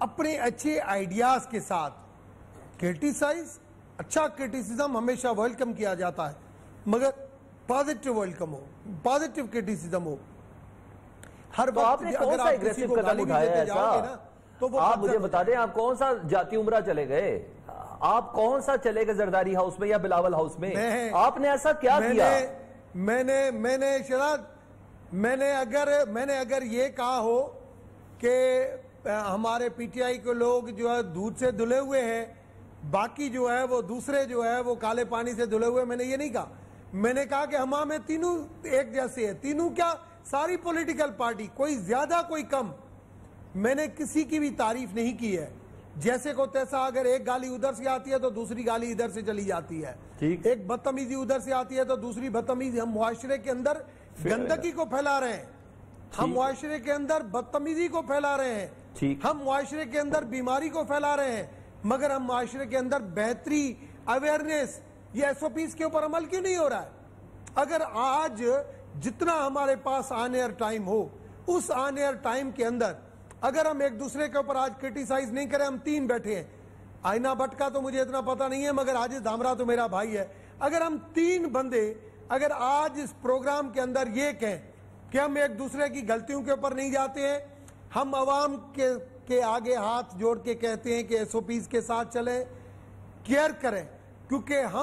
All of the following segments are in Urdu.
اپنے اچھے آئیڈیاز کے ساتھ کرٹیسائز، اچھا کرٹیسزم ہمیشہ ویلکم کیا جاتا ہے، مگر پازیٹیو ویلکم ہو، پازیٹیو کرٹیسزم ہو. ہر آپ نے کون سا اگریسو قدم اٹھایا ایسا؟ آپ مجھے بتا دیں، آپ کون سا جاتی عمرہ چلے گئے؟ آپ کون سا چلے گئے زرداری ہاؤس میں یا بلاول ہاؤس میں؟ آپ نے ایسا کیا کیا؟ میں نے شہزاد، میں نے اگر یہ کہا ہو کہ ہمارے پی ٹی آئی کے لوگ جو ہے دودھ سے دھلے ہوئے ہیں، باقی جو ہے وہ دوسرے جو ہے وہ کالے پانی سے دھلے ہوئے، میں نے یہ نہیں کہا. میں نے کہا کہ ہمیں تینوں ایک جیسے ہیں، تینوں کیا ساری پولیٹیکل پارٹی، کوئی زیادہ کوئی کم. میں نے کسی کی بھی تعریف نہیں کی ہے. جیسے کو تیسا اگر ایک گالی ادھر سے آتی ہے تو دوسری گالی ادھر سے چلی جاتی ہے، ایک بدتمیزی ادھر سے آتی ہے تو دوسری بدتمیزی. ہم معاشرے کے اندر گندگی کو پھیلا رہے ہیں، ہم معاشرے کے اندر بدتمیزی کو پھیلا رہے ہیں، ہم معاشرے کے اندر بیماری کو پھیلا رہے ہیں، مگر ہم معاشرے کے اندر بہتری، اویئرنیس، یہ ایس او پیز کے اوپر عمل کیوں نہیں ہو رہا ہے؟ اگر آج جتنا ہمارے پاس آن ایئر ٹائم ہو، اس آن ایئر ٹائم کے اندر اگر ہم ایک دوسرے کے اوپر آج کرٹیسائز نہیں کریں، ہم تین بیٹھے ہیں، آئینہ بٹ کا تو مجھے اتنا پتہ نہیں ہے، مگر عاجز دھامرا تو میرا بھائی ہے. اگر ہم تین بندے اگر آج اس پروگرام کے اندر یہ کہیں کہ ہم ایک دوسرے کی غلطیوں کے اوپر نہیں جاتے ہیں، ہم عوام کے آگے ہاتھ جوڑ کے کہتے ہیں کہ ایس او پیز کے ساتھ چلیں، کیئر کریں، کیونکہ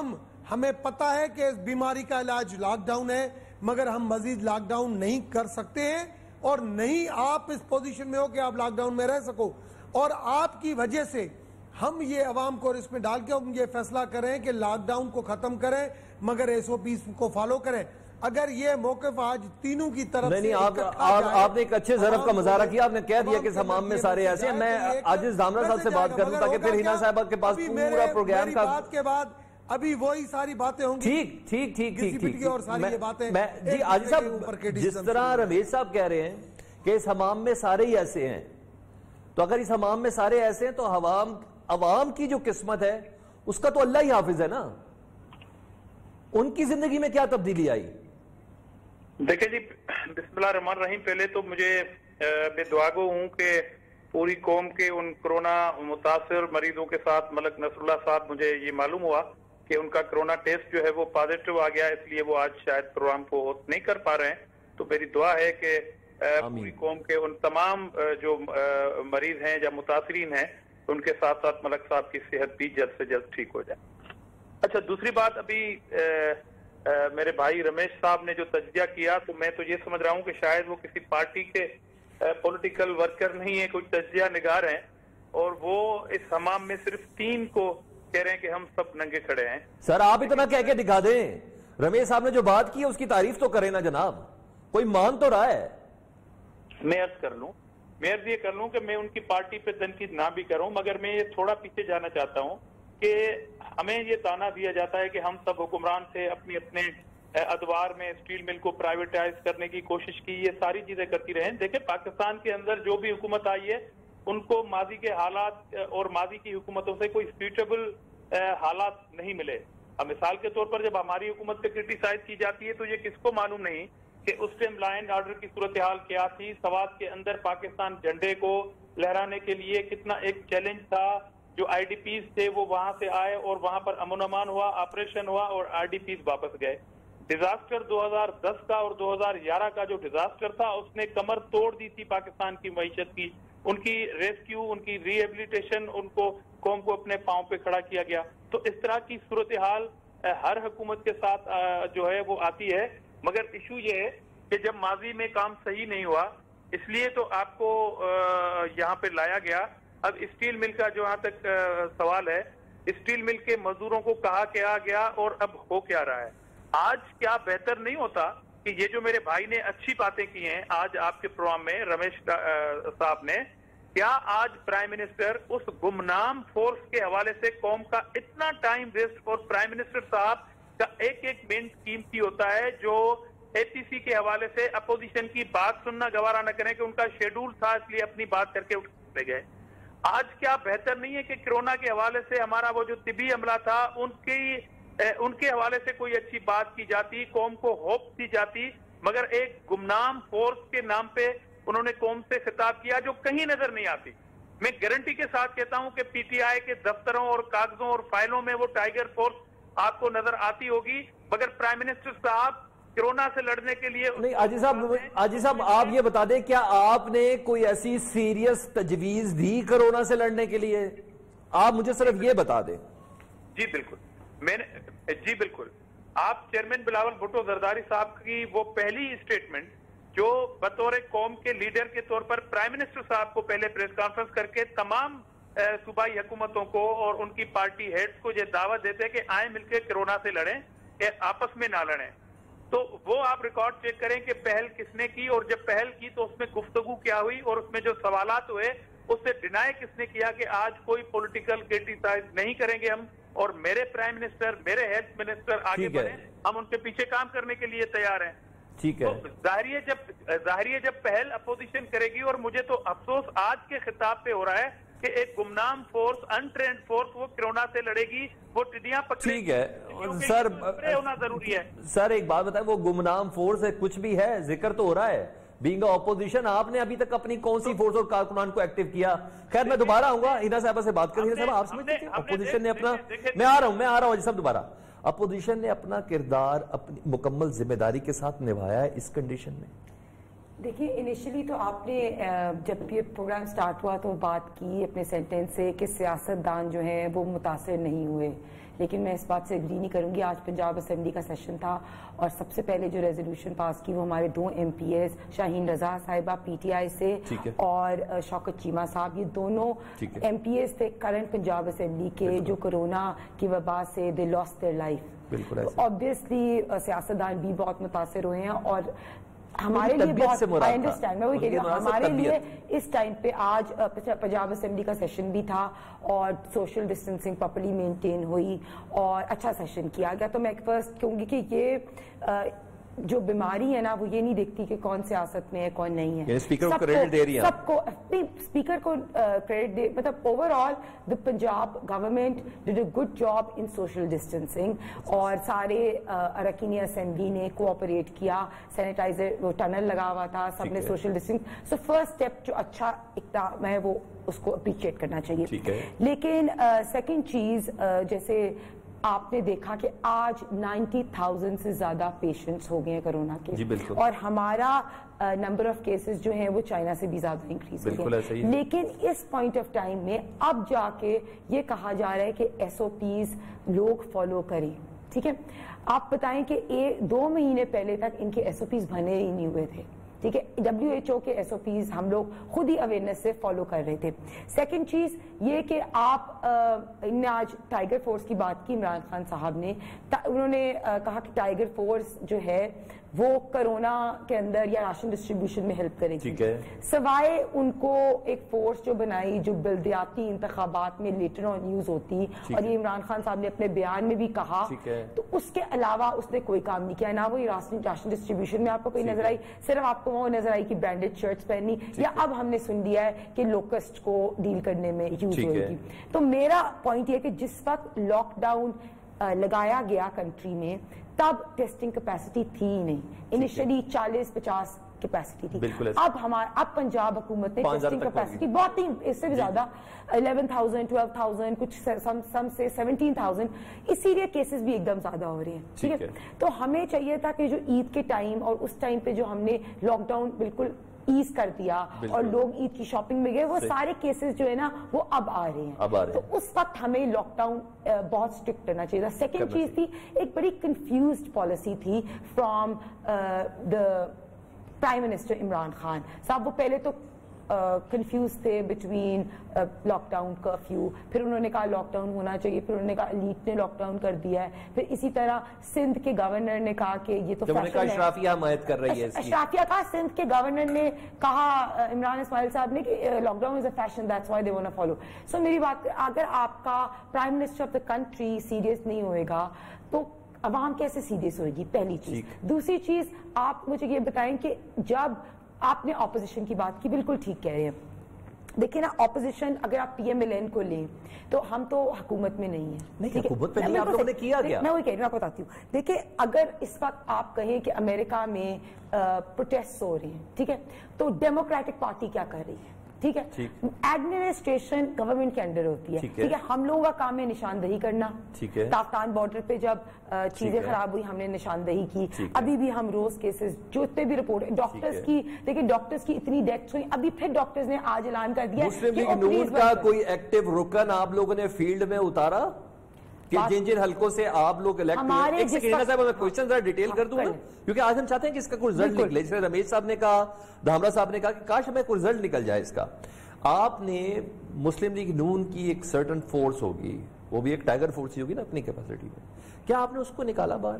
ہمیں پتہ ہے کہ اس بیماری کا علاج لاک ڈاؤن ہے، مگر ہم مزید لاک ڈاؤن نہیں کر سکتے ہیں، اور نہیں آپ اس پوزیشن میں ہو کہ آپ لاک ڈاؤن میں رہ سکو. اور آپ کی وجہ سے ہم یہ عوام کو اس میں ڈال کے ہم یہ فیصلہ کریں کہ لاک ڈاؤن کو ختم کریں، مگر ایس او پیز کو فالو کریں. اگر یہ موقف آج تینوں کی طرف سے آپ نے ایک اچھے ضرب کا مظاہرہ کیا، آپ نے کہہ دیا کہ حمام میں سارے ایسے ہیں. میں عاجز دھامرا صاحب سے بات کروں تاکہ پھر ہینا صاحبہ کے پاس پورا پروگرام کا بات کے بعد ابھی وہی ساری باتیں ہوں گی. ٹھیک اور ساری یہ باتیں جی عاجز صاحب، جس طرح رمیش صاحب کہہ رہے ہیں کہ اس حمام میں سارے ہی ایسے ہیں، تو اگر اس حمام میں سارے ایسے ہیں تو عوام کی جو قسمت ہے اس کا تو اللہ ہی حافظ ہے نا. ان کی زندگی میں کیا تبدیلی آئی؟ دیکھیں جی، بسم اللہ الرحمن الرحیم. پہلے تو مجھے میں دعاگو ہوں کہ پوری قوم کے ان کرونا متاثر مریضوں کے ساتھ ملک نصر اللہ صاحب، مجھے یہ معلوم ہوا کہ ان کا کرونا ٹیسٹ جو ہے وہ پازیٹیو آ گیا، اس لیے وہ آج شاید پروگرام کو ہوسٹ نہیں کر پا رہے ہیں. تو میری دعا ہے کہ پوری قوم کے ان تمام جو مریض ہیں یا متاثرین ہیں ان کے ساتھ ساتھ ملک صاحب کی صحت بھی جلد سے جلد ٹھیک ہو جائے. اچھا، دوسری بات، ابھی میرے بھائی رمیش صاحب نے جو تجزیہ کیا تو میں تو یہ سمجھ رہا ہوں کہ شاید وہ کسی پارٹی کے پولیٹیکل ورکر نہیں ہے، کوئی تجزیہ نگار ہیں، اور وہ اس حمام میں صرف تین کو کہہ رہے ہیں کہ ہم سب ننگے کھڑے ہیں. سر آپ اتنا کہہ کے دکھا دیں، رمیش صاحب نے جو بات کی ہے اس کی تعریف تو کریں نا جناب، کوئی مان تو رہا ہے. میں عرض یہ کر لوں کہ میں ان کی پارٹی پہ تنقید نہ بھی کروں، مگر میں یہ تھوڑا پیچھے جانا چاہتا ہوں کہ ہمیں یہ تانا دیا جاتا ہے کہ ہم سب حکمران تھے، اپنے ادوار میں اسٹیل مل کو پرائیویٹائز کرنے کی کوشش کی، یہ ساری چیزیں کرتی رہیں. دیکھیں، پاکستان کے اندر جو بھی حکومت آئی ہے ان کو ماضی کے حالات اور ماضی کی حکومتوں سے کوئی سیوٹیبل حالات نہیں ملے. اب مثال کے طور پر جب ہماری حکومت پہ کرٹیسائز کی جاتی ہے تو یہ کس کو معلوم نہیں کہ اس ٹائم لا اینڈ آرڈر کی صورتحال کیا تھی، سوات کے اندر پاکستان جھنڈے کو لہرانے کے لیے کتنا ایک چیلنج تھا. جو آئی ڈی پیز تھے وہ وہاں سے آئے اور وہاں پر امن امان ہوا، آپریشن ہوا اور آئی ڈی پیز واپس گئے. ڈیزاسٹر 2010 کا اور 2011 کا جو ڈیزاسٹر تھا اس نے کمر توڑ دی تھی پاکستان کی معیشت کی. ان کی ریسکیو، ان کی ری ایبلیٹیشن، ان کو قوم کو اپنے پاؤں پہ کھڑا کیا گیا. تو اس طرح کی صورتحال ہر حکومت کے ساتھ جو ہے وہ آتی ہے، مگر ایشو یہ ہے کہ جب ماضی میں کام صحیح نہیں ہوا اس لیے تو آپ کو یہاں پہ لایا گیا. اب اسٹیل مل کا جو یہاں تک سوال ہے، اسٹیل مل کے مزدوروں کو کہا کیا گیا اور اب ہو کیا رہا ہے. آج کیا بہتر نہیں ہوتا کہ یہ جو میرے بھائی نے اچھی باتیں کی ہیں آج آپ کے پروگرام میں رمیش صاحب نے، کیا آج پرائم منسٹر اس گمنام فورس کے حوالے سے قوم کا اتنا ٹائم ویسٹ، اور پرائم منسٹر صاحب کا ایک ایک منٹ قیمتی ہوتا ہے جو اے پی سی کے حوالے سے اپوزیشن کی بات سننا گوارا نہ کریں کہ ان کا شیڈول تھا اس لیے اپنی بات کر کے اٹھ گئے. آج کیا بہتر نہیں ہے کہ کرونا کے حوالے سے ہمارا وہ جو طبی عملہ تھا ان کے حوالے سے کوئی اچھی بات کی جاتی، قوم کو ہوپ دی جاتی، مگر ایک گمنام فورس کے نام پہ انہوں نے قوم سے خطاب کیا جو کہیں نظر نہیں آتی. میں گارنٹی کے ساتھ کہتا ہوں کہ پی ٹی آئی کے دفتروں اور کاغذوں اور فائلوں میں وہ ٹائیگر فورس آپ کو نظر آتی ہوگی، مگر پرائم منسٹر صاحب کرونا سے لڑنے کے لیے نہیں آجی صاحب آپ یہ بتا دیں کیا آپ نے کوئی ایسی سیریس تجویز دی کرونا سے لڑنے کے لیے؟ آپ مجھے صرف یہ بتا دیں۔ جی بالکل، جی بالکل، آپ چیئرمین بلاول بھٹو زرداری صاحب کی وہ پہلی اسٹیٹمنٹ جو بطور قوم کے لیڈر کے طور پر پرائم منسٹر صاحب کو پہلے پریس کانفرنس کر کے تمام صوبائی حکومتوں کو اور ان کی پارٹی ہیڈز کو یہ دعوت دیتے کہ آئیں مل کے کرونا سے لڑیں، کہ آپس میں نہ لڑیں، تو وہ آپ ریکارڈ چیک کریں کہ پہل کس نے کی، اور جب پہل کی تو اس میں گفتگو کیا ہوئی، اور اس میں جو سوالات ہوئے اس سے ڈینائی کس نے کیا کہ آج کوئی پولیٹیکل کرٹیسائز نہیں کریں گے ہم، اور میرے پرائم منسٹر، میرے ہیلتھ منسٹر آگے بڑھیں، ہم ان کے پیچھے کام کرنے کے لیے تیار ہیں۔ ٹھیک ہے، ظاہر ہے جب پہل اپوزیشن کرے گی، اور مجھے تو افسوس آج کے خطاب پہ ہو رہا ہے کہ ایک گمنام فورس، انٹرینڈ فورس وہ کرونا سے لڑے گی، وہ ٹڈیاں پکڑے گی۔ ٹھیک ہے سر، ہونا ضروری ہے سر ایک بات بتائیں، وہ گمنام فورس ہے کچھ بھی ہے، ذکر تو ہو رہا ہے بینگ اپوزیشن، آپ نے ابھی تک اپنی کون سی فورس اور کارکنان کو ایکٹیو کیا؟ خیر میں دوبارہ آؤں گا ہینا صاحبہ سے بات کریں۔ ہینا صاحبہ آپ سمجھتے ہیں اپوزیشن نے اپنا، میں آ رہا ہوں جی صاحب دوبارہ، اپوزیشن نے اپنا کردار اپنی مکمل ذمہ داری کے ساتھ نبھایا ہے اس کنڈیشن میں؟ دیکھیں انیشلی تو آپ نے جب یہ پروگرام سٹارٹ ہوا تو بات کی اپنے سینٹینس سے کہ سیاستدان جو ہیں وہ متاثر نہیں ہوئے، لیکن میں اس بات سے اگری نہیں کروں گی۔ آج پنجاب اسمبلی کا سیشن تھا اور سب سے پہلے جو ریزولوشن پاس کی وہ ہمارے 2 MPs شاہین رضا صاحبہ PTI سے اور شوکت چیمہ صاحب، یہ دونوں MPs تھے کرنٹ پنجاب اسمبلی کے جو کرونا کی وبا سے دے لاسٹ دیئر لائف۔ اوبیسلی سیاستدان بھی بہت متاثر ہوئے ہیں، اور ہمارے لیے بہت آئی انڈرسٹینڈ، میں وہی کہہ رہی ہوں، ہمارے لیے اس ٹائم پہ آج پنجاب اسمبلی کا سیشن بھی تھا اور سوشل ڈسٹینسنگ پراپرلی مینٹین ہوئی اور اچھا سیشن کیا گیا۔ تو میں فرسٹ کہوں گی کہ یہ جو بیماری ہے نا وہ یہ نہیں دیکھتی کہ کون سیاست میں ہے کون نہیں ہے، سب کو اسپیکر کو کریڈٹ دے، مطلب over all the Punjab government did a good job in social distancing, اور سارے اراکین اسمبلی نے کوآپریٹ کیا، سینیٹائزر وہ ٹنل لگا ہوا تھا، سب نے social distancing, so first step جو اچھا اقدام ہے وہ اس کو اپریشیٹ کرنا چاہیے۔ لیکن سیکنڈ چیز جیسے آپ نے دیکھا کہ آج 90,000 سے زیادہ پیشنٹس ہو گئے ہیں کرونا کے، اور ہمارا نمبر آف کیسز جو ہیں وہ چائنا سے بھی زیادہ انکریز ہو گئے، لیکن اس پوائنٹ آف ٹائم میں اب جا کے یہ کہا جا رہا ہے کہ SOPs لوگ فالو کریں۔ ٹھیک ہے، آپ بتائیں کہ 2 مہینے پہلے تک ان کے SOPs بنے ہی نہیں ہوئے تھے، ٹھیک ہے، WHO کے SOPs ہم لوگ خود ہی اویئرنیس سے فالو کر رہے تھے۔ سیکنڈ چیز یہ کہ آپ نے آج ٹائیگر فورس کی بات کی، عمران خان صاحب نے، انہوں نے کہا کہ ٹائیگر فورس جو ہے وہ کرونا کے اندر یا راشن ڈسٹریبیوشن میں ہیلپ کرے گی، سوائے ان کو ایک فورس جو بنائی جو بلدیاتی انتخابات میں لیٹر آن یوز ہوتی، اور یہ عمران خان صاحب نے اپنے بیان میں بھی کہا، تو اس کے علاوہ اس نے کوئی کام نہیں کیا، نہ وہ راشن ڈسٹریبیوشن میں آپ کو کوئی نظر آئی، صرف آپ کو وہ نظر آئی کہ برانڈڈ شرٹس پہنی، یا اب ہم نے سن لیا ہے کہ لوکسٹ کو ڈیل کرنے میں یوز ہوئے گی۔ تو میرا پوائنٹ یہ کہ جس وقت لاک ڈاؤن لگایا گیا کنٹری میں تب ٹیسٹنگ کیپیسٹی تھی ہی نہیں، انیشلی 40-50 کیپیسٹی تھی، اب پنجاب حکومت نے ٹیسٹنگ کیپیسٹی بہت ہی اس سے بھی زیادہ 11,000 12,000 کچھ سم سے 17,000، اسی لیے کیسز بھی ایک دم زیادہ ہو رہے ہیں۔ ٹھیک ہے، تو ہمیں چاہیے تھا کہ جو عید کے ٹائم اور اس ٹائم پہ جو ہم نے لاک ڈاؤن بالکل ایز کر دیا اور لوگ عید کی شاپنگ میں گئے، وہ سارے کیسز جو ہے نا وہ اب آ رہے ہیں، تو اس وقت ہمیں لاک ڈاؤن بہت اسٹرکٹ کرنا چاہیے تھا۔ سیکنڈ چیز تھی ایک بڑی کنفیوزڈ پالیسی تھی from the prime minister Imran Khan صاحب، وہ پہلے تو کنفیوز تھے بٹوین لاک ڈاؤن کرفیو، پھر انہوں نے کہا لاک ڈاؤن ہونا چاہیے، پھر انہوں نے کہا لیٹ نے لاک ڈاؤن کر دیا ہے، پھر اسی طرح سندھ کے گورنر نے کہا کہ یہ تو فیشن ہے، اشرافیہ حمایت کر رہی ہے، اشرافیہ کا سندھ کے گورنر نے کہا عمران اسماعیل صاحب نے کہ lockdown is a fashion that's why they want to follow. So میری بات، اگر آپ کا prime minister of the country serious نہیں ہوئے گا تو عوام کیسے سیریس ہوئے گی، پہلی چیز۔ دوسری چیز آپ مجھے یہ بتائیں کہ جب آپ نے اپوزیشن کی بات کی، بالکل ٹھیک کہہ رہے ہیں، دیکھیں نا اپوزیشن اگر آپ PMLN کو لیں تو ہم تو حکومت میں نہیں ہیں، حکومت میں نہیں، آپ لوگوں نے کیا کیا؟ میں وہی کہہ رہی ہوں، آپ کو بتاتی ہوں۔ دیکھیں اگر اس وقت آپ کہیں کہ امریکہ میں پروٹیسٹ ہو رہے ہیں، ٹھیک ہے، تو ڈیموکریٹک پارٹی کیا کر رہی ہے؟ ٹھیک ہے. ایڈمنسٹریشن گورنمنٹ کے انڈر ہوتی ہے, ٹھیک ہے. ہم لوگوں کا کام ہے نشاندہی کرنا. تافتان بارڈر پہ جب چیزیں خراب ہوئی ہم نے نشاندہی کی. ابھی بھی ہم روز کیسز جو اتنے بھی رپورٹ ڈاکٹرز کی, دیکھیں ڈاکٹرز کی اتنی ڈیتھس ہوئی, ابھی پھر ڈاکٹرز نے آج اعلان کر دیا مسلم لیگ نون کا کوئی ایکٹیو رکن آپ لوگوں نے فیلڈ میں اتارا کہ جن حلقوں سے آپ لوگ الیکٹ ہوئے؟ ایک سیکنڈ صاحب میں کوئسچن ذرا ڈیٹیل کر دوں گا کیونکہ آج ہم چاہتے ہیں کہ اس کا کوئی رزلٹ نکلے. جیسے رمیش صاحب نے کہا, دھامرا صاحب نے کہا کہ کاش ہمیں کوئی رزلٹ نکل جائے اس کا. آپ نے مسلم لیگ نون کی ایک سرٹن فورس ہوگی, وہ بھی ایک ٹائیگر فورس ہی ہوگی نا اپنی کیپیسٹی میں, کیا آپ نے اس کو نکالا باہر؟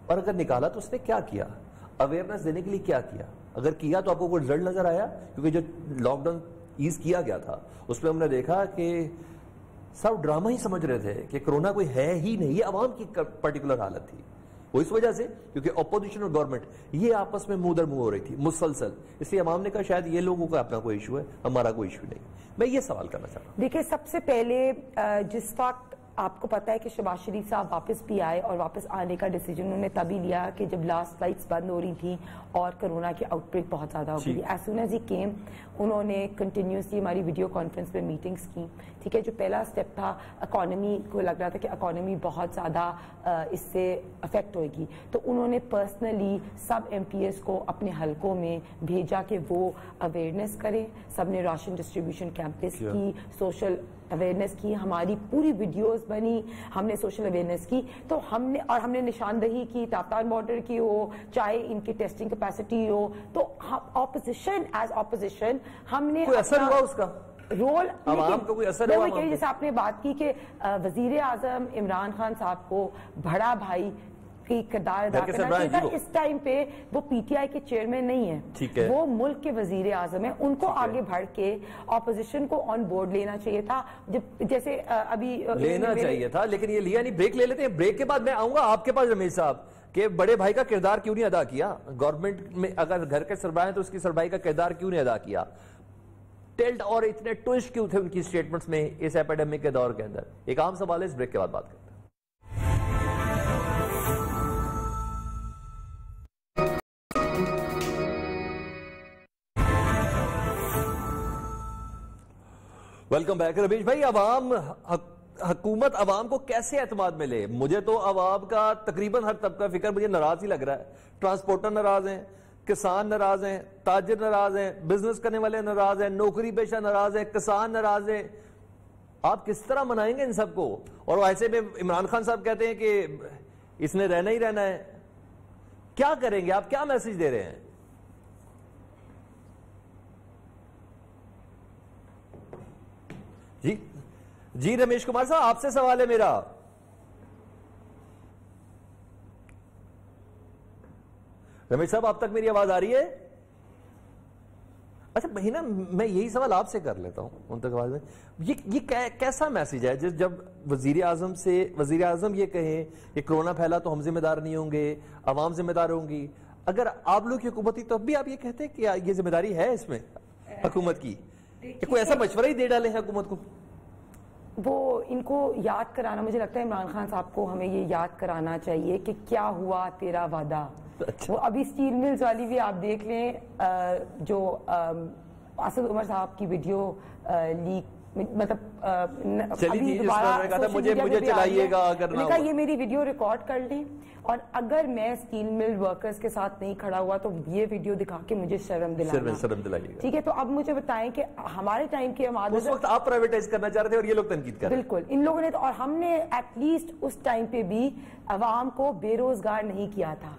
اور اگر نکالا تو اس نے کیا کیا, اویئرنیس دینے کے لیے کیا کیا؟ اگر کیا تو آپ کو کوئی رزلٹ نظر آیا؟ کیونکہ جو لاک ڈاؤن ایز کیا گیا تھا اس میں ہم نے دیکھا کہ سب ڈرامہ ہی سمجھ رہے تھے کہ کرونا کوئی ہے ہی نہیں, یہ عوام کی پرٹیکولر حالت تھی. وہ اس وجہ سے کیونکہ اپوزیشن اور گورنمنٹ یہ آپس میں منہ در منہ ہو رہی تھی مسلسل, اس لیے عوام نے کہا شاید یہ لوگوں کا اپنا کوئی ایشو ہے, ہمارا کوئی ایشو نہیں. میں یہ سوال کرنا چاہتا ہوں. دیکھیں سب سے پہلے جس وقت آپ کو پتا ہے کہ شہباز شریف صاحب واپس بھی آئے اور واپس آنے کا ڈیسیجن انہوں نے تبھی لیا کہ جب لاسٹ فلائٹس بند ہو رہی تھیں اور کرونا کی آؤٹ بریک بہت زیادہ ہو گئی. As soon as he came انہوں نے کنٹینیوسلی ہماری ویڈیو کانفرنس پہ میٹنگز کی, ٹھیک ہے. جو پہلا اسٹیپ تھا اکانومی کو لگ رہا تھا کہ اکانومی بہت زیادہ اس سے افیکٹ ہوئے گی, تو انہوں نے پرسنلی سب ایم پی ایس کو اپنے حلقوں میں بھیجا کہ وہ اویئرنیس کریں. سب نے راشن ڈسٹریبیوشن کیمپس کی, سوشل اویئرنیس کی, ہماری پوری ویڈیوز بنی, ہم نے سوشل اویئرنیس کی. تو ہم نے نشاندہی کی, تافتان بارڈر کی ہو, چاہے ان کی ٹیسٹنگ کیپیسٹی ہو. تو اپوزیشن ایز اپوزیشن ہم نے کوئی اثر ہوا اس کا رول, عوام کو کوئی اثر ہوا؟ جیسے آپ نے بات کی کہ وزیر اعظم عمران خان صاحب کو بڑا بھائی کی کردار ادا کرنا چاہیے تھا. اس ٹائم پہ وہ پی ٹی آئی کے چیئرمین نہیں ہے, وہ ملک کے وزیر اعظم ہیں. ان کو آگے بڑھ کے اپوزیشن کو آن بورڈ لینا چاہیے تھا, جیسے ابھی لینا چاہیے تھا, لیکن یہ لیا نہیں. بریک لے لیتے ہیں, بریک کے بعد میں آؤں گا آپ کے پاس رمیش صاحب کہ بڑے بھائی کا کردار کیوں نہیں ادا کیا گورنمنٹ میں, اگر گھر کے سربراہ ہیں تو اس کی سربراہی کا کردار کیوں نہیں ادا کیا؟ ٹلٹ اور اتنے ٹوئسٹ کیوں تھے ان کی سٹیٹمنٹس میں اس ایپیڈیمک کے دور کے اندر؟ ایک عام سوال ہے, اس بریک کے بعد بات کرتے ہیں. Welcome back. رمیش بھائی, عوام حکومت عوام کو کیسے اعتماد میں لے؟ مجھے تو عوام کا تقریباً ہر طبقہ فکر مجھے ناراض ہی لگ رہا ہے. ٹرانسپورٹر ناراض ہیں, کسان ناراض ہیں, تاجر ناراض ہیں, بزنس کرنے والے ناراض ہیں, نوکری پیشہ ناراض ہیں, کسان ناراض ہیں. آپ کس طرح منائیں گے ان سب کو؟ اور ایسے میں عمران خان صاحب کہتے ہیں کہ اس نے رہنا ہی رہنا ہے. کیا کریں گے آپ؟ کیا میسج دے رہے ہیں؟ جی رمیش کمار صاحب, آپ سے سوال ہے میرا. رمیش صاحب, آپ تک میری آواز آ رہی ہے؟ اچھا مہینہ میں یہی سوال آپ سے کر لیتا ہوں ان تک آواز میں. یہ کیسا میسج ہے جب وزیر اعظم یہ کہیں کہ کرونا پھیلا تو ہم ذمہ دار نہیں ہوں گے, عوام ذمہ دار ہوں گی. اگر آپ لوگ کی حکومت تھی تو اب بھی آپ یہ کہتے ہیں کہ یہ ذمہ داری ہے اس میں حکومت کی, کہ کوئی ایسا مشورہ ہی دے ڈالے ہیں حکومت کو؟ وہ ان کو یاد کرانا, مجھے لگتا ہے عمران خان صاحب کو ہمیں یہ یاد کرانا چاہیے کہ کیا ہوا تیرا وعدہ. وہ ابھی سٹیل ملز والی بھی آپ دیکھ لیں, جو اسد عمر صاحب کی ویڈیو لیک, مطلب مجھے چلائیے گا, یہ میری ویڈیو ریکارڈ کر لیں, اور اگر میں سٹیل مل ورکرز کے ساتھ نہیں کھڑا ہوا تو یہ ویڈیو دکھا کے مجھے شرم دلائیے. ٹھیک ہے, تو اب مجھے بتائیں کہ ہمارے ٹائم کی اس وقت آپ پرائیویٹائز کرنا چاہ رہے تھے اور یہ لوگ تنقید کر رہے ہیں. بالکل, ان لوگوں نے, اور ہم نے ایٹ لیسٹ اس ٹائم پہ بھی عوام کو بے روزگار نہیں کیا تھا.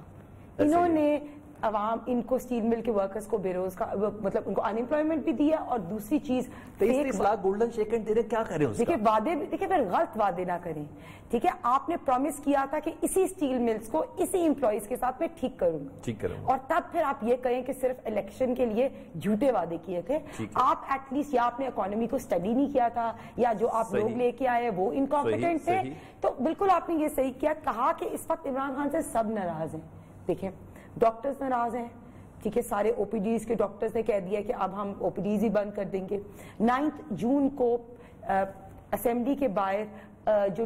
انہوں نے عوام ان کو سٹیل مل کے ورکرز کو بے روزگار, مطلب ان کو ان امپلائمنٹ بھی دیا, اور دوسری چیز 23 لاکھ گولڈن شیکنڈ دے رہے, کیا کریں اس کا؟ دیکھیں وعدے, دیکھیں پھر غلط وعدے نہ کریں. ٹھیک ہے, آپ نے پرومس کیا تھا کہ اسی سٹیل ملز کو اسی امپلائیز کے ساتھ میں ٹھیک کروں گا, اور تب پھر آپ یہ کہیں کہ صرف الیکشن کے لیے جھوٹے وعدے کیے تھے. آپ ایٹ لیسٹ یا آپ نے اکانومی کو اسٹڈی نہیں کیا تھا, یا جو آپ لوگ لے کے آئے وہ انکمپیٹنٹ تھے. تو بالکل آپ نے یہ صحیح کیا, کہا کہ اس وقت عمران خان سے سب ناراض ہیں. دیکھیں ڈاکٹرز ناراض ہیں, ٹھیک ہے, سارے او پی ڈیز کے ڈاکٹرز نے کہہ دیا کہ اب ہم او پی ڈیز ہی بند کر دیں گے. 9 جون کو اسمبلی کے باہر جو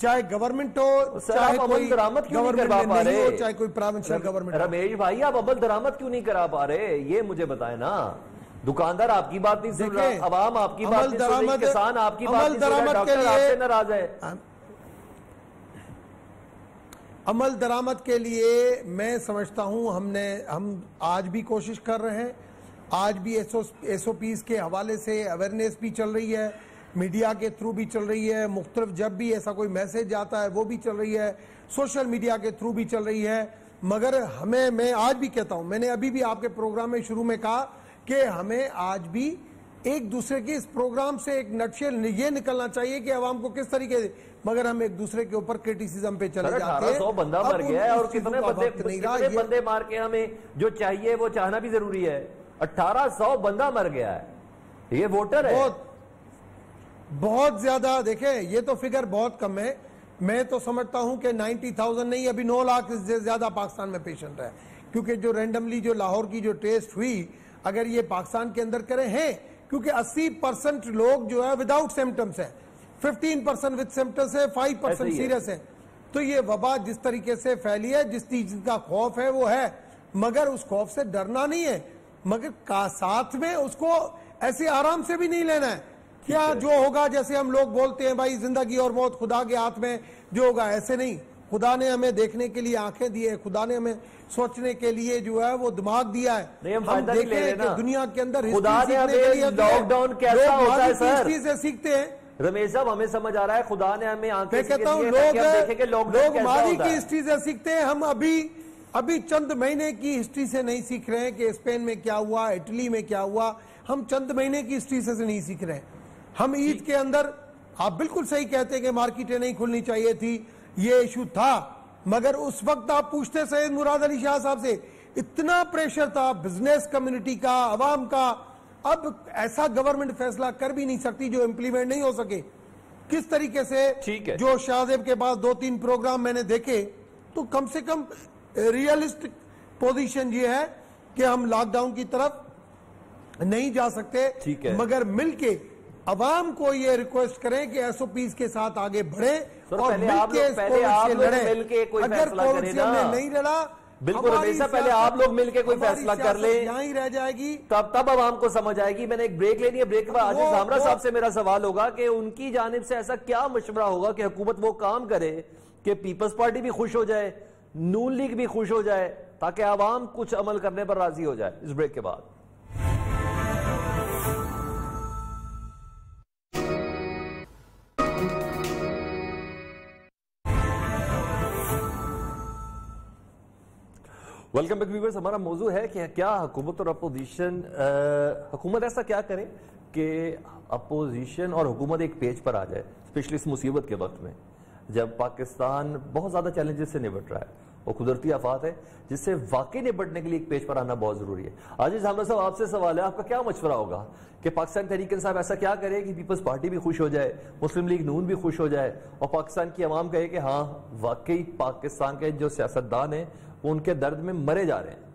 چاہے گورنمنٹ ہو، چاہے کوئی گورنمنٹ میں نہیں ہو، چاہے کوئی پروونشل گورنمنٹ ہو۔ رمیش بھائی آپ عمل درآمد کیوں نہیں کرا پا رہے؟ یہ مجھے بتائیں نا۔ دکاندار آپ کی بات نہیں سن رہا، عوام آپ کی بات نہیں سن رہی، کسان آپ کی بات نہیں سن رہا، ڈاکٹر آپ سے ناراض ہے۔ عمل درآمد کے لیے میں سمجھتا ہوں ہم آج بھی کوشش کر رہے ہیں، آج بھی ایس او پیز کے حوالے سے اویئرنیس بھی چل رہی ہے، میڈیا کے تھرو بھی چل رہی ہے، مختلف جب بھی ایسا کوئی میسج آتا ہے وہ بھی چل رہی ہے، سوشل میڈیا کے تھرو بھی چل رہی ہے۔ مگر میں آج بھی کہتا ہوں، میں نے ابھی بھی آپ کے پروگرام میں شروع میں کہا کہ ہمیں آج بھی ایک دوسرے کے اس پروگرام سے ایک نٹشل یہ نکلنا چاہیے کہ عوام کو کس طریقے سے، مگر ہم ایک دوسرے کے اوپر کرٹیسزم پہ چلے جاتے ہیں۔ 1800 بندہ مر گیا ہے اور کتنے بندے مار کے ہمیں جو چاہیے وہ چاہنا بھی ضروری ہے۔ 1800 بندہ مر گیا ہے، یہ ووٹر ہے۔ بہت زیادہ، دیکھیں یہ تو فگر بہت کم ہے۔ میں تو سمجھتا ہوں کہ 90,000 نہیں، ابھی 9 لاکھ سے زیادہ پاکستان میں پیشنٹ ہے، کیونکہ جو رینڈملی جو لاہور کی جو ٹیسٹ ہوئی، اگر یہ پاکستان کے اندر کریں ہیں، کیونکہ 80% لوگ جو ہے وداؤٹ سمپٹمز ہیں، 15% وتھ سمپٹمز ہے، 5% سیریس ہے۔ تو یہ وبا جس طریقے سے پھیلی ہے، جس چیز کا خوف ہے وہ ہے، مگر اس خوف سے ڈرنا نہیں ہے، مگر ساتھ میں اس کو ایسے آرام سے بھی نہیں لینا ہے۔ کیا جو ہوگا، جیسے ہم لوگ بولتے ہیں بھائی زندگی اور موت خدا کے ہاتھ میں، جو ہوگا ایسے نہیں۔ خدا نے ہمیں دیکھنے کے لیے آنکھیں دی ہے، خدا نے ہمیں سوچنے کے لیے جو ہے وہ دماغ دیا ہے۔ ہم دیکھیں کہ دنیا کے اندر لاک ڈاؤن کیسا ہوتا ہے سر، ہسٹری سے سیکھتے ہیں۔ رمیش صاحب ہمیں سمجھ آ رہا ہے، خدا نے ہمیں آنکھیں میں کہتا ہوں لوگ ماضی کی ہسٹری سے سیکھتے ہیں، ہم ابھی چند مہینے کی ہسٹری سے نہیں سیکھ رہے ہیں کہ اسپین میں کیا ہوا، اٹلی میں کیا ہوا، ہم چند مہینے کی ہسٹری سے نہیں سیکھ رہے ہیں۔ ہم عید کے اندر، آپ بالکل صحیح کہتے ہیں کہ مارکیٹیں نہیں کھلنی چاہیے تھی، یہ ایشو تھا، مگر اس وقت آپ پوچھتے سید مراد علی شاہ صاحب سے، اتنا پریشر تھا بزنس کمیونٹی کا، عوام کا، اب ایسا گورنمنٹ فیصلہ کر بھی نہیں سکتی جو امپلیمنٹ نہیں ہو سکے۔ کس طریقے سے جو شاہزیب کے بعد 2-3 پروگرام میں نے دیکھے، تو کم سے کم ریئلسٹک پوزیشن یہ ہے کہ ہم لاک ڈاؤن کی طرف نہیں جا سکتے، مگر مل کے عوام کو یہ ریکویسٹ کریں کہ ایس او پیز کے ساتھ آگے بڑھیں اور مل کے اس کووڈ سے لڑیں۔ اگر کووڈ سے ہم نے نہیں لڑا، بالکل ہمیشہ پہلے آپ لوگ مل کے کوئی فیصلہ کر لیں، یہاں ہی رہ جائے گی، تب عوام کو سمجھ آئے گی۔ میں نے ایک بریک لینی ہے، بریک کے بعد عاجز زامرہ صاحب سے میرا سوال ہوگا کہ ان کی جانب سے ایسا کیا مشورہ ہوگا کہ حکومت وہ کام کرے کہ پیپلز پارٹی بھی خوش ہو جائے، نون لیگ بھی خوش ہو جائے، تاکہ عوام کچھ عمل کرنے پر راضی ہو جائے۔ اس بریک کے بعد ویلکم بیک ویورز۔ ہمارا موضوع ہے کہ کیا حکومت اور اپوزیشن، حکومت ایسا کیا کرے کہ اپوزیشن اور حکومت ایک پیج پر آ جائے، اسپیشلی اس مصیبت کے وقت میں جب پاکستان بہت زیادہ چیلنجز سے نبٹ رہا ہے، وہ قدرتی آفات ہے جس سے واقعی نبٹنے کے لیے ایک پیج پر آنا بہت ضروری ہے۔ عاجز زامرہ صاحب آپ سے سوال ہے، آپ کا کیا مشورہ ہوگا کہ پاکستان تحریک انصاف ایسا کیا کرے کہ پیپلز پارٹی بھی خوش ہو جائے، مسلم لیگ نون بھی خوش ہو جائے، اور پاکستان کی عوام کہے کہ ہاں واقعی پاکستان کے جو سیاستدان ہیں وہ ان کے درد میں مرے جا رہے ہیں؟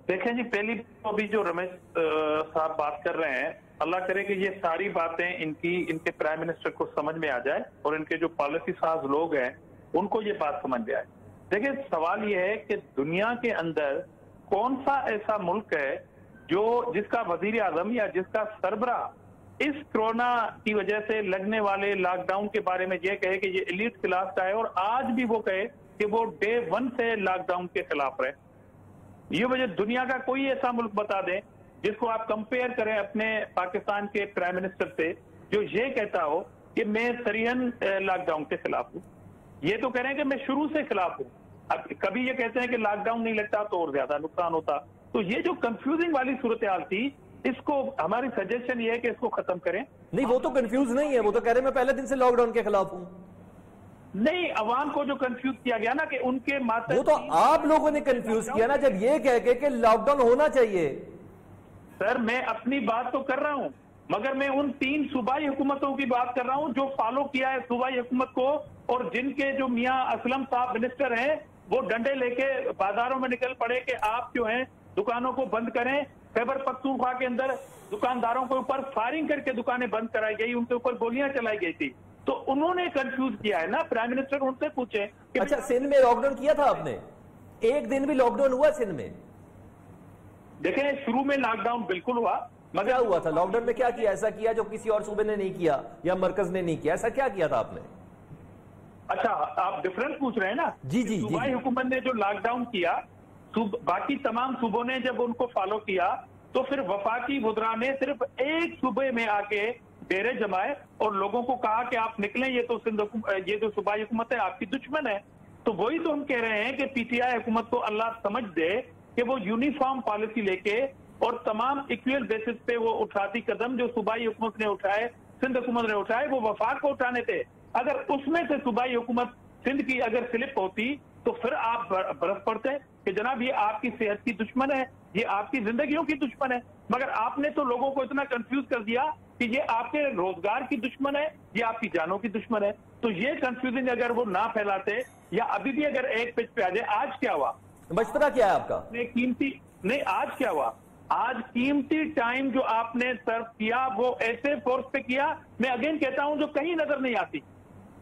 دیکھیں جی، پہلی ابھی جو رمیش صاحب بات کر رہے ہیں، اللہ کرے کہ یہ ساری باتیں ان کے پرائم منسٹر کو سمجھ میں آ جائے اور ان کے جو پالیسی ساز لوگ ہیں ان کو یہ بات سمجھ میں آئے۔ دیکھیں سوال یہ ہے کہ دنیا کے اندر کون سا ایسا ملک ہے جس کا وزیر اعظم یا جس کا سربراہ اس کرونا کی وجہ سے لگنے والے لاک ڈاؤن کے بارے میں یہ کہے کہ یہ ایلیٹ کلاس کا ہے، اور آج بھی وہ کہے کہ وہ ڈے 1 سے لاک ڈاؤن کے خلاف رہے۔ یہ وجہ دنیا کا کوئی ایسا ملک بتا دیں جس کو آپ کمپیئر کریں اپنے پاکستان کے پرائم منسٹر سے جو یہ کہتا ہو کہ میں صریحاً لاک ڈاؤن کے خلاف ہوں۔ یہ تو کہہ رہے ہیں کہ میں شروع سے خلاف ہوں، اب کبھی یہ کہتے ہیں کہ لاک ڈاؤن نہیں لگتا تو اور زیادہ نقصان ہوتا۔ تو یہ جو کنفیوزنگ والی صورتحال تھی، اس کو ہماری سجیشن یہ ہے کہ اس کو ختم کریں۔ نہیں، وہ تو کنفیوز نہیں ہے، وہ تو کہہ رہے ہیں میں پہلے دن سے لاک ڈاؤن کے خلاف ہوں۔ نہیں، عوام کو جو کنفیوز کیا گیا نا کہ ان کے وہ تو آپ لوگوں نے کنفیوز کیا نا جب یہ کہہ کے کہ لاک ڈاؤن ہونا چاہیے۔ سر میں اپنی بات تو کر رہا ہوں، مگر میں ان 3 صوبائی حکومتوں کی بات کر رہا ہوں جو فالو کیا ہے صوبائی حکومت کو، اور جن کے جو میاں اسلم صاحب منسٹر ہیں وہ ڈنڈے لے کے بازاروں میں نکل پڑے کہ آپ جو ہیں دکانوں کو بند کریں۔ خیبر پختونخوا کے اندر دکانداروں کے اوپر فائرنگ کر کے دکانیں بند کرائی گئی، ان کے اوپر گولیاں چلائی گئی تھی۔ تو انہوں نے کنفیوز کیا ہے نا, پرائم منسٹر ان سے پوچھیں کہ اچھا سندھ میں لاک ڈاؤن کیا تھا آپ نے, ایک دن بھی لاک ڈاؤن ہوا سندھ میں؟ دیکھیں شروع میں لاک ڈاؤن بالکل ہوا, مگر کیا ہوا تھا لاک ڈاؤن میں, کیا کیا ایسا کیا جو کسی اور صوبے نے نہیں کیا یا مرکز نے نہیں کیا, ایسا کیا کیا تھا آپ نے؟ اچھا آپ ڈفرنس پوچھ رہے ہیں نا. جی جی صوبائی حکومت نے جو لاک ڈاؤن کیا, باقی تمام صوبوں نے جب ان کو فالو کیا, تو پھر وفاقی وزراء نے صرف ایک صوبے میں آ کے ڈیرے جمائے اور لوگوں کو کہا کہ آپ نکلیں, یہ جو صوبائی حکومت ہے آپ کی دشمن ہے. تو وہی تو ہم کہہ رہے ہیں کہ پی ٹی آئی حکومت کو اللہ سمجھ دے کہ وہ یونیفارم پالیسی لے کے اور تمام ایکویل بیسس پہ وہ اٹھاتی قدم جو صوبائی حکومت نے اٹھائے, سندھ حکومت نے اٹھائے, وہ وفاق کو اٹھانے تھے. اگر اس میں سے صوبائی حکومت سندھ کی اگر سلپ ہوتی تو پھر آپ برف پڑتے کہ جناب یہ آپ کی صحت کی دشمن ہے, یہ آپ کی زندگیوں کی دشمن ہے. مگر آپ نے تو لوگوں کو اتنا کنفیوز کر دیا کہ یہ آپ کے روزگار کی دشمن ہے, یہ آپ کی جانوں کی دشمن ہے. تو یہ کنفیوژن اگر وہ نہ پھیلاتے یا ابھی بھی اگر ایک پیج پہ آ جائے. آج کیا ہوا, مشورہ کیا ہے آپ کا؟ نہیں آج کیا ہوا, آج قیمتی ٹائم جو آپ نے سرو کیا وہ ایسے فورس پہ کیا, میں اگین کہتا ہوں جو کہیں نظر نہیں آتی.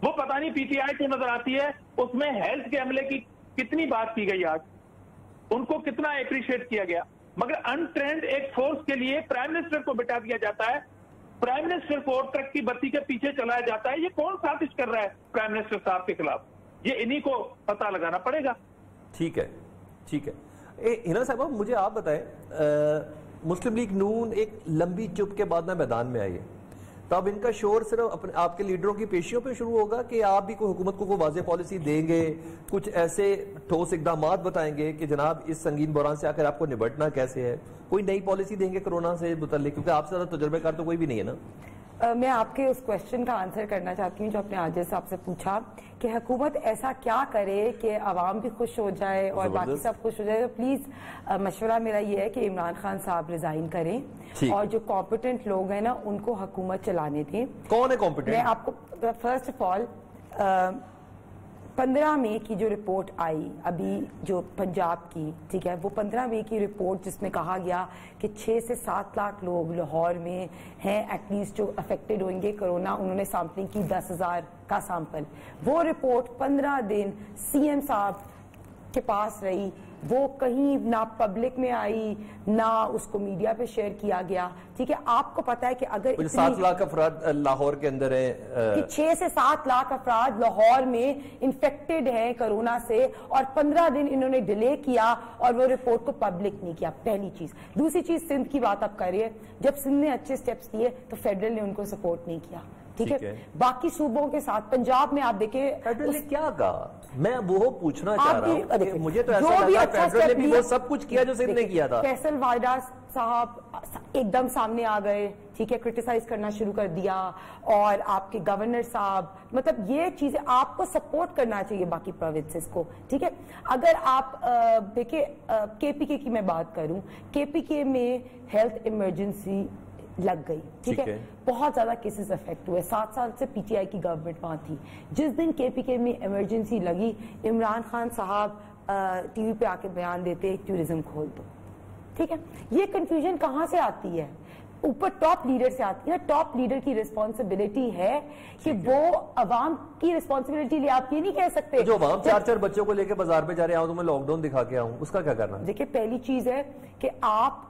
وہ پتہ نہیں پی ٹی آئی کو نظر آتی ہے, اس میں ہیلتھ کے عملے کی کتنی بات کی گئی, آج ان کو کتنا اپریشیٹ کیا گیا. مگر انٹرینڈ ایک فورس کے لیے پرائم منسٹر کو بٹھا دیا جاتا ہے, پرائم منسٹر کو ٹرک کی بتی کے پیچھے چلایا جاتا ہے. یہ کون سازش کر رہا ہے پرائم منسٹر صاحب کے خلاف؟ یہ انہی کو پتہ لگانا پڑے گا. ٹھیک ہے ٹھیک ہے. ہنا صاحب مجھے آپ بتائیں, مسلم لیگ نون ایک لمبی چپ کے بعد نہ میدان میں آئی ہے, تو اب ان کا شور صرف آپ کے لیڈروں کی پیشیوں پہ شروع ہوگا کہ آپ بھی کوئی حکومت کو کوئی واضح پالیسی دیں گے, کچھ ایسے ٹھوس اقدامات بتائیں گے کہ جناب اس سنگین بحران سے آ کر آپ کو نبٹنا کیسے ہے, کوئی نئی پالیسی دیں گے کورونا سے متعلق, کیونکہ آپ سے زیادہ تجربے کار تو کوئی بھی نہیں ہے نا. میں آپ کے اس کوشچن کا آنسر کرنا چاہتی ہوں جو آپ نے عاجل صاحب سے پوچھا کہ حکومت ایسا کیا کرے کہ عوام بھی خوش ہو جائے اور باقی سب خوش ہو جائے. تو پلیز مشورہ میرا یہ ہے کہ عمران خان صاحب ریزائن کریں اور جو کمپیٹنٹ لوگ ہیں نا ان کو حکومت چلانے دیں. کون ہے کمپیٹنٹ؟ میں آپ کو فرسٹ آف آل 15 مئی کی جو رپورٹ آئی ابھی جو پنجاب کی, ٹھیک ہے, وہ 15 مئی کی رپورٹ جس میں کہا گیا کہ 6 سے 7 لاکھ لوگ لاہور میں ہیں ایٹ لیسٹ جو افیکٹڈ ہوئیں گے کرونا. انہوں نے سیمپلنگ کی 10,000 کا سیمپل. وہ رپورٹ 15 دن سی ایم صاحب کے پاس رہی, وہ کہیں نہ پبلک میں آئی نہ اس کو میڈیا پہ شیئر کیا گیا. ٹھیک ہے, آپ کو پتا ہے کہ اگر 7 لاکھ افراد لاہور کے اندر ہیں, کہ 6 سے 7 لاکھ افراد لاہور میں انفیکٹڈ ہیں کرونا سے, اور 15 دن انہوں نے ڈیلے کیا اور وہ رپورٹ کو پبلک نہیں کیا, پہلی چیز. دوسری چیز, سندھ کی بات آپ کر رہے ہیں, جب سندھ نے اچھے سٹیپس لیے تو فیڈرل نے ان کو سپورٹ نہیں کیا. ٹھیک ہے, باقی صوبوں کے ساتھ پنجاب میں آپ دیکھیں فیڈرل نے کیا کہا, میں وہ پوچھنا چاہ رہا ہوں, مجھے تو ایسا لگا فیڈرل نے بھی وہ سب کچھ کیا جو سندھ نے کیا تھا. فیصل وائڈا صاحب ایک دم سامنے آ گئے, ٹھیک ہے, کرٹیسائز کرنا شروع کر دیا, اور آپ کے گورنر صاحب, مطلب یہ چیزیں آپ کو سپورٹ کرنا چاہیے باقی پروونسز کو. ٹھیک ہے, اگر آپ دیکھیں کے پی کے کی میں بات کروں, کے پی کے میں ہیلتھ ایمرجنسی لگ گئی. ٹھیک ہے, بہت زیادہ کیسز افیکٹ ہوئے. 7 سال سے پی ٹی آئی کی گورنمنٹ وہاں تھی. جس دن کے پی کے میں ایمرجنسی لگی, عمران خان صاحب ٹی وی پہ آ کے بیان دیتے ٹورزم کھول دو. ٹھیک ہے, یہ کنفیوژن کہاں سے آتی ہے؟ اوپر ٹاپ لیڈر سے آتی ہے. ٹاپ لیڈر کی ریسپانسبلٹی ہے کہ وہ عوام کی ریسپانسبلٹی لے. آپ یہ نہیں کہہ سکتے جو عوام 4 بچوں کو لے کے بازار پہ جا رہے ہیں تو میں لاک ڈاؤن دکھا کے آؤں, اس کا کیا کرنا؟ دیکھیں, پہلی چیز ہے کہ آپ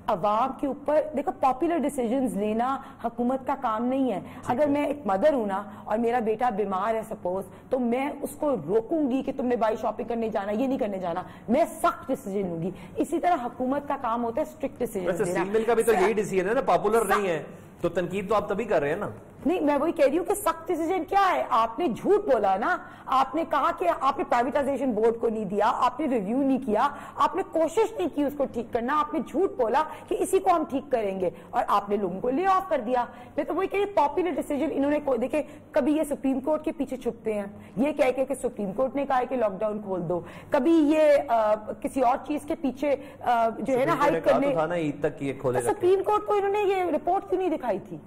عوام کے اوپر دیکھو, پاپولر ڈیسیجنز لینا حکومت کا کام نہیں ہے. اگر میں ایک مدر ہوں نا اور میرا بیٹا بیمار ہے سپوز, تو میں اس کو روکوں گی کہ تم نے بائی شاپنگ کرنے جانا, یہ نہیں کرنے جانا, میں سخت ڈیسیجن لوں گی. اسی طرح حکومت کا کام ہوتا ہے اسٹرکٹ ڈیسیجن لینا. سیل مل کا بھی تو یہی ڈیسیجن ہے نا, پاپولر نہیں ہے تو تنقید تو آپ تبھی کر رہے ہیں نا. نہیں, میں وہی کہہ رہی ہوں کہ سخت ڈیسیجن کیا ہے. آپ نے جھوٹ بولا نا, آپ نے کہا کہ آپ نے پرائیویٹائزیشن بورڈ کو نہیں دیا, آپ نے ریویو نہیں کیا, آپ نے کوشش نہیں کی اس کو ٹھیک کرنا, آپ نے جھوٹ بولا کہ اسی کو ہم ٹھیک کریں گے, اور آپ نے لوگوں کو لے آف کر دیا. میں تو وہی کہہ رہی ہوں, پاپولر ڈیسیجن انہوں نے دیکھے, کبھی یہ سپریم کورٹ کے پیچھے چھپتے ہیں, یہ کہہ کہ سپریم کورٹ نے کہا ہے کہ لاک ڈاؤن کھول دو, کبھی یہ کسی اور چیز کے پیچھے جو ہے نا ہائڈ کرنے. سپریم کورٹ کو انہوں نے یہ رپورٹ کیوں نہیں دکھائی تھی؟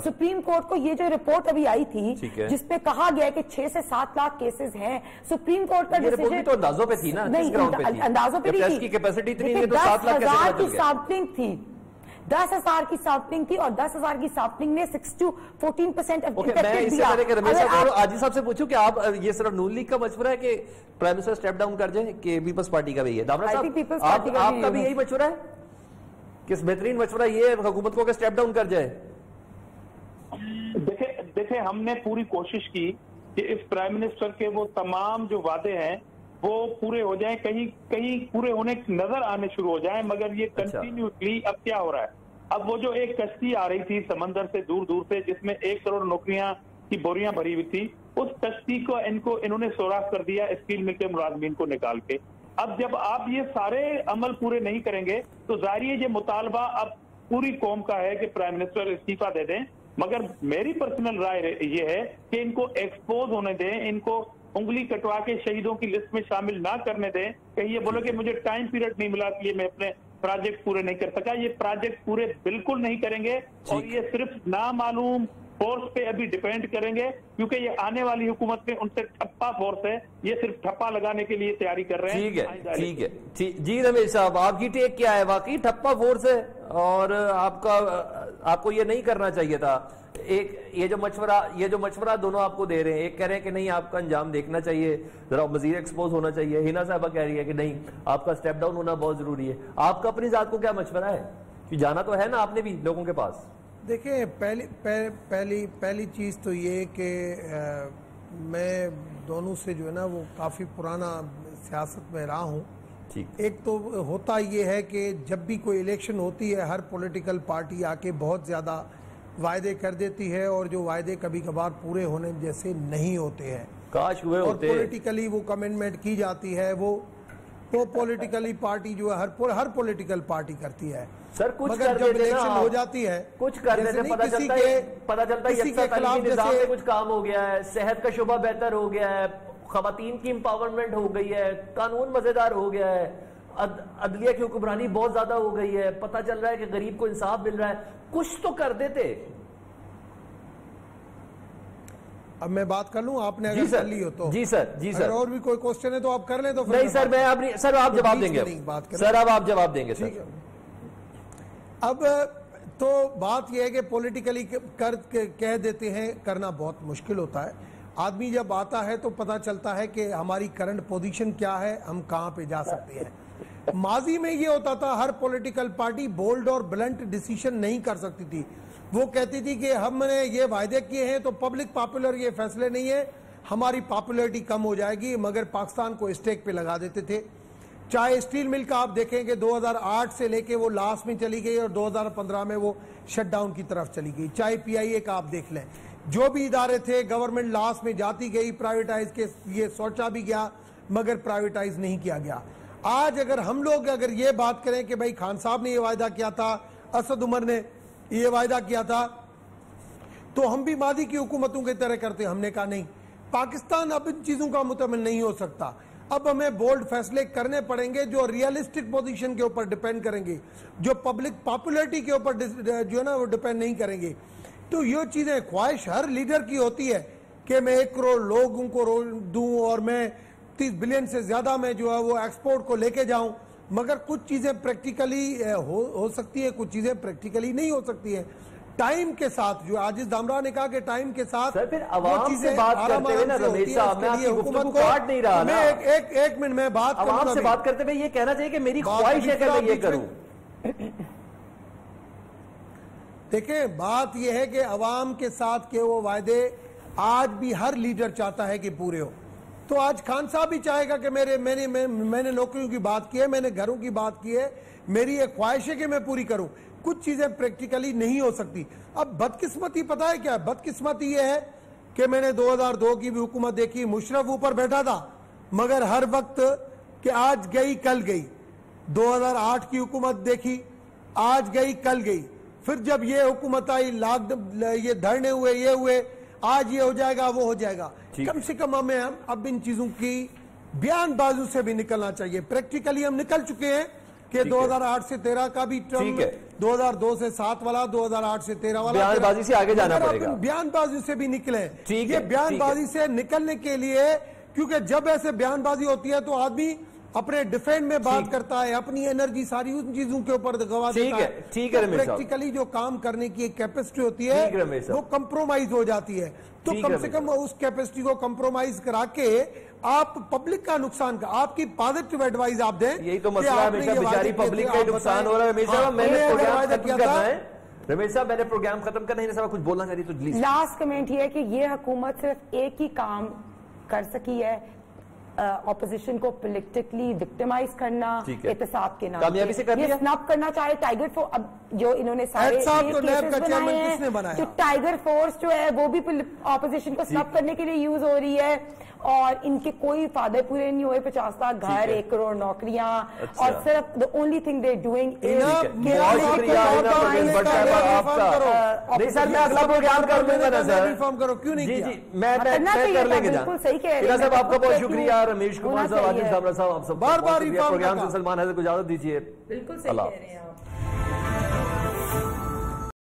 سپریم کورٹ کو یہ جو رپورٹ ابھی آئی تھی جس پے کہا گیا کہ 6 سے 7 لاکھ کیسز ہیں, سپریم کورٹ کا ڈیسیجن تو اندازوں پہ تھی نا, نہیں, اندازوں پہ نہیں تھی. 10,000 کی سیمپلنگ تھی, 10,000 کی سافٹنگ تھی اور 10,000 کی سافٹنگ نے 6 to 14% میں اس سے پہلے کہ رمیش صاحب آجی صاحب سے پوچھوں کہ آپ یہ صرف نون لیگ کا مشورہ ہے کہ پرائم منسٹر اسٹیپ ڈاؤن کر جائیں کہ پیپلز پارٹی کا بھی ہے؟ دامرا صاحب آپ کا بھی یہی مشورہ ہے؟ کس بہترین مشورہ یہ ہے حکومت کو کہ اسٹیپ ڈاؤن کر جائے؟ دیکھیں ہم نے پوری کوشش کی کہ اس پرائم منسٹر کے وہ تمام جو وعدے ہیں وہ پورے ہو جائیں، کہیں پورے ہونے نظر آنے شروع ہو جائیں، مگر یہ کنٹینیوسلی اب کیا ہو رہا ہے؟ اب وہ جو ایک کشتی آ رہی تھی سمندر سے دور دور سے جس میں 1 کروڑ نوکریاں کی بوریاں بھری ہوئی تھی، اس کشتی کو انہوں نے سوراخ کر دیا اسٹیل مل کے ملازمین کو نکال کے۔ اب جب آپ یہ سارے عمل پورے نہیں کریں گے تو ظاہر ہے یہ مطالبہ اب پوری قوم کا ہے کہ پرائم منسٹر استعفیٰ دے دیں، مگر میری پرسنل رائے یہ ہے کہ ان کو ایکسپوز ہونے دیں، ان کو انگلی کٹوا کے شہیدوں کی لسٹ میں شامل نہ کرنے دیں، کہیں یہ بولو کہ مجھے ٹائم پیریڈ نہیں ملا کہ میں اپنے پروجیکٹ پورے نہیں کر سکا۔ یہ پروجیکٹ پورے بالکل نہیں کریں گے اور یہ صرف نامعلوم فورس پہ ابھی ڈیپینڈ کریں گے، کیونکہ یہ آنے والی حکومت میں ان سے ٹھپا فورس ہے، یہ صرف ٹھپا لگانے کے لیے تیاری کر رہے ہیں۔ ٹھیک ہے جی رمیش صاحب، آپ کی ٹیک کیا ہے؟ واقعی ٹھپا فورس ہے اور آپ کو یہ نہیں کرنا چاہیے تھا؟ یہ جو مشورہ دونوں آپ کو دے رہے ہیں، ایک کہہ رہے ہیں کہ نہیں آپ کا انجام دیکھنا چاہیے، ذرا مزید ایکسپوز ہونا چاہیے، ہینا صاحبہ کہہ رہی ہے کہ نہیں آپ کا سٹیپ ڈاؤن ہونا بہت ضروری ہے۔ آپ کا اپنی ذات کو کیا مشورہ ہے؟ کہ جانا تو ہے نا آپ نے بھی لوگوں کے پاس؟ دیکھیں پہلی چیز تو یہ کہ میں دونوں سے جو ہے نا وہ کافی پرانا سیاست میں رہا ہوں۔ ایک تو ہوتا یہ ہے کہ جب بھی کوئی الیکشن ہوتی ہے ہر پولیٹیکل پارٹی آ کے بہت زیادہ وعدے کر دیتی ہے اور جو وعدے کبھی کبھار پورے ہونے جیسے نہیں ہوتے ہیں، کاش ہوئے ہوتے، اور پولیٹیکلی وہ کمٹمنٹ کی جاتی ہے، وہ پولیٹیکلی پارٹی جو ہے ہر پولیٹیکل پارٹی کرتی ہے، سر کچھ مگر جب الیکشن ہو جاتی ہے کچھ کر دیتے ہیں، پتہ چلتا ہے یکساں تعلیمی نظام میں کچھ کام ہو گیا ہے، صحت کا شعبہ بہتر ہو گیا ہے، خواتین کی امپاورمنٹ ہو گئی ہے، قانون مزیدار ہو گیا ہے، عدلیہ کی حکمرانی بہت زیادہ ہو گئی ہے، پتہ چل رہا ہے کہ غریب کو انصاف مل رہا ہے، کچھ تو کر دیتے۔ اب میں بات کر لوں، آپ نے اگر کر لی ہو تو؟ جی سر اگر اور بھی کوئی کوسچن ہے تو آپ کر لیں۔ تو نہیں سر میں سر آپ جواب دیں گے، سر اب آپ جواب دیں گے سر۔ اب تو بات یہ ہے کہ پولیٹیکلی کہہ دیتے ہیں، کرنا بہت مشکل ہوتا ہے۔ آدمی جب آتا ہے تو پتہ چلتا ہے کہ ہماری کرنٹ پوزیشن کیا ہے، ہم کہاں پہ جا سکتے ہیں۔ ماضی میں یہ ہوتا تھا ہر پولیٹیکل پارٹی بولڈ اور بلنٹ ڈیسیشن نہیں کر سکتی تھی، وہ کہتی تھی کہ ہم نے یہ وعدے کیے ہیں تو پبلک پاپولر یہ فیصلے نہیں ہے، ہماری پاپولیرٹی کم ہو جائے گی، مگر پاکستان کو اسٹیک پہ لگا دیتے تھے۔ چاہے اسٹیل مل کا آپ دیکھیں کہ 2008 سے لے کے وہ لاسٹ میں چلی گئی اور 2015 میں وہ شٹ ڈاؤن کی طرف چلی گئی، چاہے PIA کا آپ دیکھ لیں، جو بھی ادارے تھے گورنمنٹ لاسٹ میں جاتی گئی، پرائیویٹائز کے یہ سوچا بھی گیا مگر پرائیویٹائز نہیں کیا گیا۔ آج اگر ہم لوگ اگر یہ بات کریں کہ بھائی خان صاحب نے یہ وعدہ کیا تھا، اسد عمر نے یہ وعدہ کیا تھا، تو ہم بھی ماضی کی حکومتوں کی طرح کرتے، ہم نے کہا نہیں، پاکستان اب ان چیزوں کا متمن نہیں ہو سکتا، اب ہمیں بولڈ فیصلے کرنے پڑیں گے جو ریئلسٹک پوزیشن کے اوپر ڈیپینڈ کریں گے، جو پبلک پاپولیرٹی کے اوپر جو ہے نا وہ ڈیپینڈ نہیں کریں گے۔ تو یہ چیزیں خواہش ہر لیڈر کی ہوتی ہے کہ میں 1 کروڑ لوگوں کو دوں اور میں 30 بلین سے زیادہ میں جو ہے وہ ایکسپورٹ کو لے کے جاؤں، مگر کچھ چیزیں پریکٹیکلی ہو سکتی ہے، کچھ چیزیں پریکٹیکلی نہیں ہو سکتی ہیں۔ ٹائم کے ساتھ جو عاجز دامرا نے کہا کہ ٹائم کے ساتھ عوام سے بات کرتے ہوئے نا رمیش صاحب، میں آپ کی گفتگو کاٹ نہیں رہا نا، ایک منٹ میں بات کروں، عوام سے بات کرتے ہوئے یہ کہنا چاہیے کہ میری خواہش ہے کہ میں یہ کروں۔ دیکھیں بات یہ ہے کہ عوام کے ساتھ کے وہ وعدے آج بھی ہر لیڈر چاہتا ہے کہ پورے ہو، تو آج خان صاحب بھی چاہے گا کہ میں نے نوکریوں کی بات کی ہے، میں نے گھروں کی بات کی ہے، میری ایک خواہش ہے کہ میں پوری کروں، کچھ چیزیں پریکٹیکلی نہیں ہو سکتی۔ اب بدقسمتی پتہ ہے کیا، بدقسمتی یہ ہے کہ میں نے 2002 کی بھی حکومت دیکھی، مشرف اوپر بیٹھا تھا مگر ہر وقت کہ آج گئی کل گئی، 2008 کی حکومت دیکھی، آج گئی کل گئی، پھر جب یہ حکومت آئی یہ دھرنے ہوئے، یہ ہوئے، آج یہ ہو جائے گا وہ ہو جائے گا۔ کم سے کم ہمیں اب ان چیزوں کی بیان بازوں سے بھی نکلنا چاہیے، پریکٹیکلی ہم نکل چکے ہیں کہ 2008 سے 13 کا بھی ٹرم، 2002 سے 7 والا، 2008 سے 13 والا، بیان بازی سے آگے جانا پڑے گا، بیان بازی سے بھی نکلیں۔ یہ بیان بازی سے نکلنے کے لیے، کیونکہ جب ایسے بیان بازی ہوتی ہے تو آدمی اپنے ڈیفینس میں بات کرتا ہے, اپنی انرجی ساری ان چیزوں کے اوپر گوا دیتا ہے, ٹھیک ہے رمیش صاحب, پریکٹیکلی جو کام کرنے کی ایک کیپیسٹی ہوتی ہے وہ کمپرومائز ہو جاتی ہے. تو کم سے کم اس کیپیسٹی کو کمپرومائز کرا کے آپ پبلک کا نقصان کا, آپ کی پازیٹیو ایڈوائز آپ دیں. یہی تو مسئلہ ہے, ہمیشہ بیچاری پبلک کا نقصان ہو رہا ہے. رمیش صاحب میں نے پروگرام ختم کرنا ہے, رمیش صاحب میں نے پروگرام ختم کرنا ہے, صاحب کچھ بولنا چاہیے تو پلیز. لاسٹ کمنٹ یہ ہے کہ یہ حکومت صرف ایک ہی کام کر سکی ہے, اپوزیشن کو پولیٹیکلی وکٹمائز کرنا, احتساب کے نام کامیابی سے کر یہ سنپ کرنا چاہے ٹائیگر فورس. اب جو انہوں نے سارے کیسز بنائے ہیں, تو ٹائیگر فورس جو ہے وہ بھی اپوزیشن کو سنپ کرنے کے لیے یوز ہو رہی ہے, اور ان کے کوئی فائدے پورے نہیں ہوئے, 50 لاکھ گھر, 1 کروڑ نوکریاں, اور صرف the only thing they're doing is سر میں اگلا پروگرام کر دوں گا نا سر. ریفارم کرو, کیوں نہیں کیا؟ میں کر لیں گے. بالکل صحیح کہہ رہے ہیں صاحب, آپ کا بہت شکریہ. رمیش کمار صاحب, عادل صاحب, آپ سب بار بار پروگرام سے سلمان حیدر کو اجازت دیجیے. بالکل صحیح کہہ رہے ہیں آپ.